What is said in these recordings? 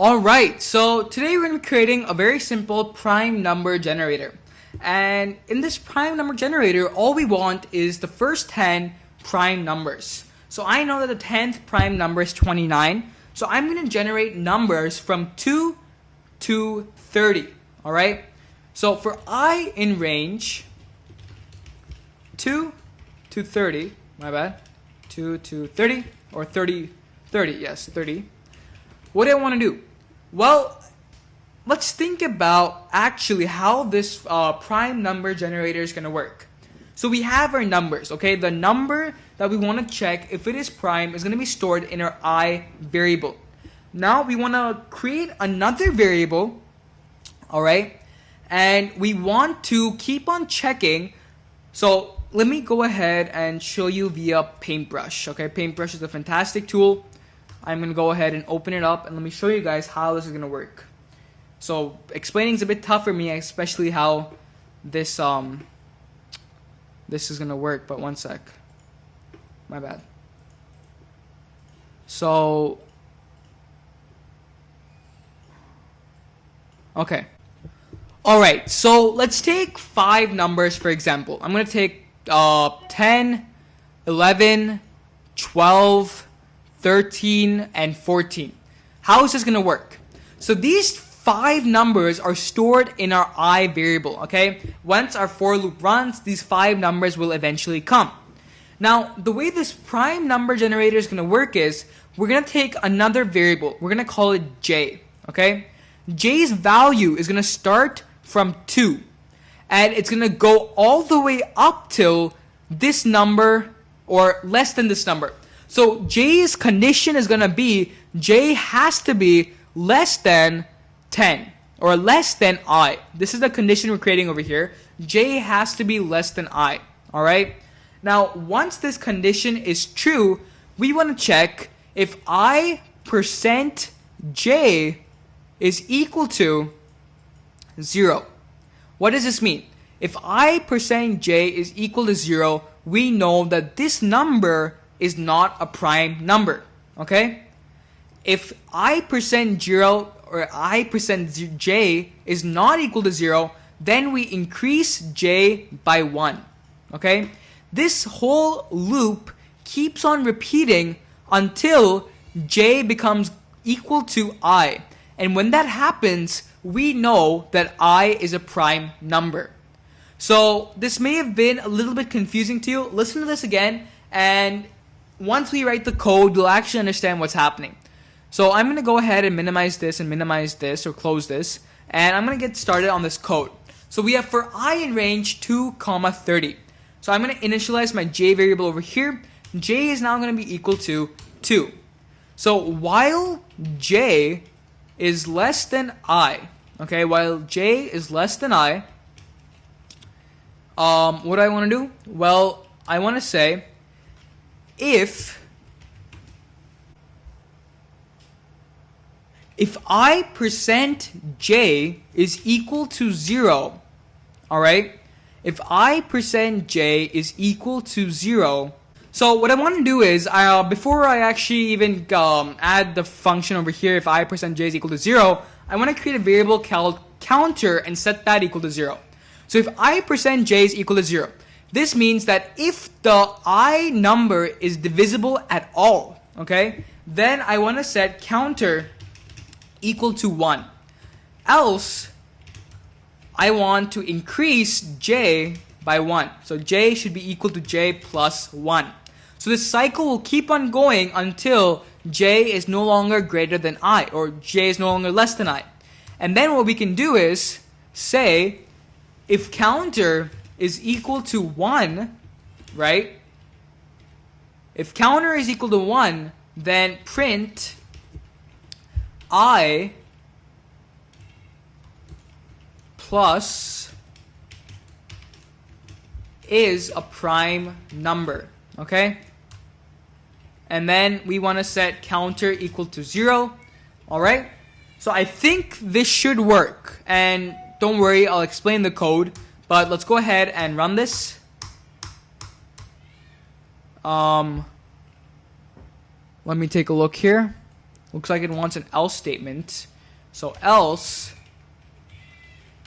Alright, so today we're going to be creating a very simple prime number generator. And in this prime number generator, all we want is the first 10 prime numbers. So I know that the 10th prime number is 29. So I'm going to generate numbers from 2 to 30. Alright, so for I in range 2 to 30, my bad, 2 to 30, or 30, yes, 30. What do I want to do? Well, let's think about actually how this prime number generator is going to work. So we have our numbers, okay? The number that we want to check if it is prime is going to be stored in our I variable. Now we want to create another variable, all right? And we want to keep on checking. So let me go ahead and show you via Paintbrush, okay? Paintbrush is a fantastic tool. I'm going to go ahead and open it up and let me show you guys how this is going to work. So explaining is a bit tough for me, especially how this is going to work, but one sec. My bad. So okay. All right. So let's take 5 numbers for example. I'm going to take 10, 11, 12, 13, and 14. How is this going to work? So these 5 numbers are stored in our I variable, okay? Once our for loop runs, these 5 numbers will eventually come. Now, the way this prime number generator is going to work is, we're going to take another variable. We're going to call it j, okay? J's value is going to start from 2. And it's going to go all the way up till this number, or less than this number. So J's condition is going to be, J has to be less than 10 or less than I. This is the condition we're creating over here. J has to be less than I. Alright? Now, once this condition is true, we want to check if I percent J is equal to 0. What does this mean? If I percent J is equal to 0, we know that this number is not a prime number, okay? If I percent 0 or I percent j is not equal to 0, then we increase j by 1, okay? This whole loop keeps on repeating until j becomes equal to I. And when that happens, we know that I is a prime number. So this may have been a little bit confusing to you. Listen to this again, and once we write the code, we'll actually understand what's happening. So I'm going to go ahead and minimize this or close this, and I'm going to get started on this code. So we have for I in range 2, 30. So I'm going to initialize my j variable over here. J is now going to be equal to 2. So while j is less than I, okay, while j is less than I, what do I want to do? Well, I want to say, if I percent j is equal to 0, alright? If I percent j is equal to 0, so what I want to do is, before I actually even add the function over here, if I percent j is equal to 0, I want to create a variable called counter and set that equal to 0. So if I percent j is equal to 0, this means that if the I number is divisible at all, okay, then I want to set counter equal to 1. Else, I want to increase j by 1. So j should be equal to j plus 1. So this cycle will keep on going until j is no longer greater than I, or j is no longer less than I. And then what we can do is say, if counter is equal to 1, right? If counter is equal to 1, then print I plus is a prime number, okay? And then we want to set counter equal to 0, alright? So I think this should work, and don't worry, I'll explain the code. But let's go ahead and run this. Let me take a look here. Looks like it wants an else statement. So else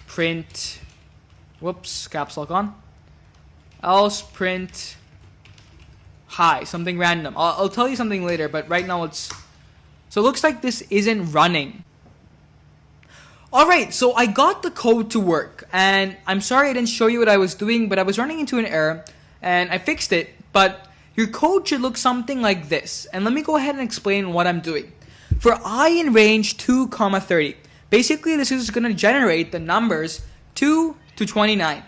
print, whoops, caps lock on. Else print hi, something random. I'll tell you something later, but right now so it looks like this isn't running. Alright, so I got the code to work, and I'm sorry I didn't show you what I was doing, but I was running into an error, and I fixed it, but your code should look something like this. And let me go ahead and explain what I'm doing. For I in range 2, 30, basically this is going to generate the numbers 2 to 29.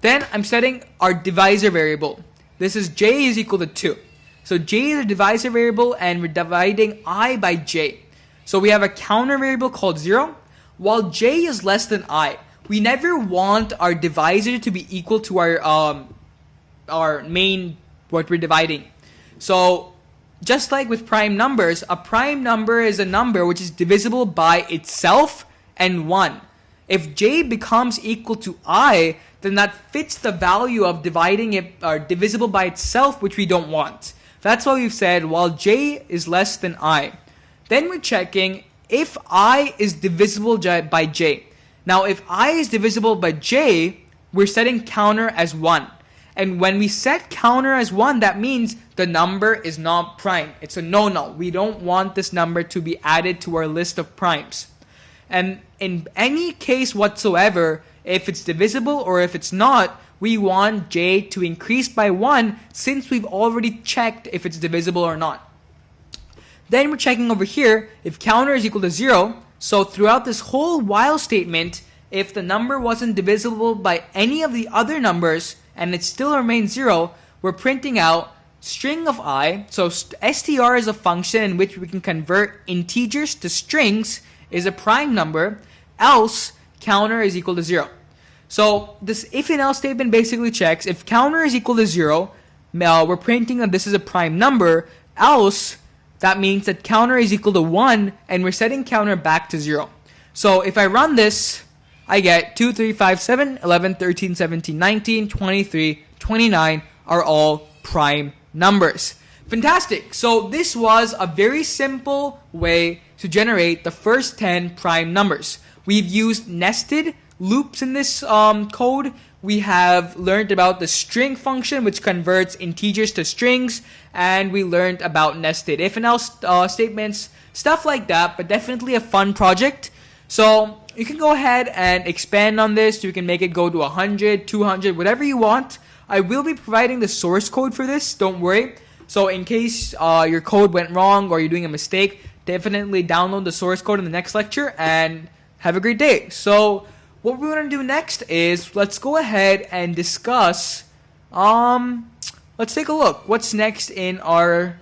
Then I'm setting our divisor variable. This is j is equal to 2. So j is a divisor variable, and we're dividing I by j. So we have a counter variable called 0. While j is less than I, we never want our divisor to be equal to our main, what we're dividing. So just like with prime numbers, a prime number is a number which is divisible by itself and 1. If j becomes equal to I, then that fits the value of dividing it or divisible by itself, which we don't want. That's why we've said while j is less than I. Then we're checking if I is divisible by j. Now if I is divisible by j, we're setting counter as 1. And when we set counter as 1, that means the number is not prime. It's a no-no. We don't want this number to be added to our list of primes. And in any case whatsoever, if it's divisible or if it's not, we want j to increase by 1 since we've already checked if it's divisible or not. Then we're checking over here if counter is equal to 0. So throughout this whole while statement, if the number wasn't divisible by any of the other numbers and it still remains 0, we're printing out string of I. So str is a function in which we can convert integers to strings, is a prime number, else counter is equal to 0. So this if and else statement basically checks if counter is equal to 0, we're printing that this is a prime number, else that means that counter is equal to 1, and we're setting counter back to 0. So if I run this, I get 2, 3, 5, 7, 11, 13, 17, 19, 23, 29 are all prime numbers. Fantastic. So this was a very simple way to generate the first 10 prime numbers. We've used nested loops in this code. We have learned about the string function, which converts integers to strings, and we learned about nested if and else statements, stuff like that, but definitely a fun project. So you can go ahead and expand on this. You can make it go to 100, 200, whatever you want. I will be providing the source code for this, don't worry. So in case your code went wrong or you're doing a mistake, definitely download the source code in the next lecture and have a great day. So what we're going to do next is let's go ahead and discuss, let's take a look. What's next in our...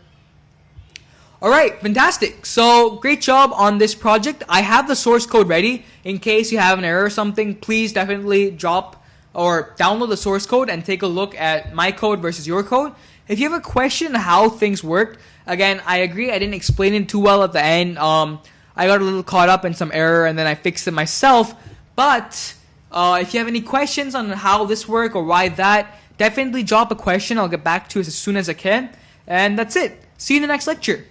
Alright, fantastic. So great job on this project. I have the source code ready. In case you have an error or something, please definitely drop or download the source code and take a look at my code versus your code. If you have a question how things worked, again, I agree I didn't explain it too well at the end. I got a little caught up in some error and then I fixed it myself. But if you have any questions on how this works or why that, definitely drop a question. I'll get back to it as soon as I can. And that's it. See you in the next lecture.